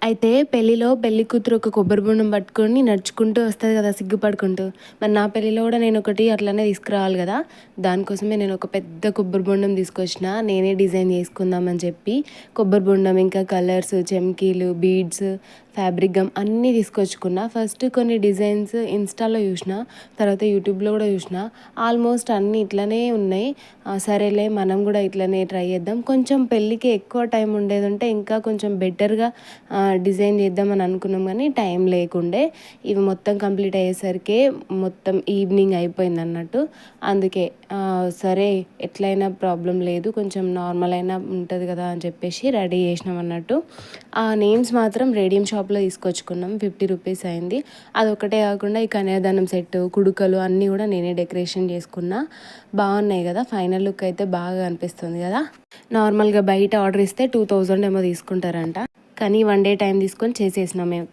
అయితే పెళ్ళిలో పెళ్లి కూతురు ఒక కొబ్బరి బొండం పట్టుకొని నడుచుకుంటూ వస్తుంది కదా సిగ్గుపడుకుంటూ. మరి నా పెళ్ళిలో కూడా నేను ఒకటి అట్లనే తీసుకురావాలి కదా. దానికోసమే నేను ఒక పెద్ద కొబ్బరి బొండం తీసుకొచ్చిన. నేనే డిజైన్ చేసుకుందామని చెప్పి కొబ్బరి బొండం, ఇంకా కలర్స్, చెమ్కీలు, బీడ్స్, ఫ్యాబ్రిక్ గమ్ అన్నీ తీసుకొచ్చుకున్నా. ఫస్ట్ కొన్ని డిజైన్స్ ఇన్స్టాలో చూసిన, తర్వాత యూట్యూబ్లో కూడా చూసిన. ఆల్మోస్ట్ అన్నీ ఇట్లనే ఉన్నాయి. సరేలే మనం కూడా ఇట్లనే ట్రై చేద్దాం. కొంచెం పెళ్ళికి ఎక్కువ టైం ఉండేదంటే ఇంకా కొంచెం బెటర్గా డిజైన్ చేద్దామని అనుకున్నాం, కానీ టైం లేకుండే. ఇవి మొత్తం కంప్లీట్ అయ్యేసరికి మొత్తం ఈవినింగ్ అయిపోయింది అన్నట్టు. అందుకే సరే ఎట్లయినా ప్రాబ్లం లేదు, కొంచెం నార్మల్ అయినా ఉంటుంది కదా అని చెప్పేసి రెడీ చేసినాం అన్నట్టు. ఆ నేమ్స్ మాత్రం రేడియం షాప్లో తీసుకొచ్చుకున్నాం. 50 రూపీస్ అయింది. అదొకటే కాకుండా ఈ కన్యాదానం సెట్, కుడుకలు అన్నీ కూడా నేనే డెకరేషన్ చేసుకున్నా. బాగున్నాయి కదా, ఫైనల్ లుక్ అయితే బాగా అనిపిస్తుంది కదా. నార్మల్గా బయట ఆర్డర్ ఇస్తే 2000 ఏమో తీసుకుంటారంట, కానీ 1 డే టైం తీసుకొని చేసేసినాం మేము.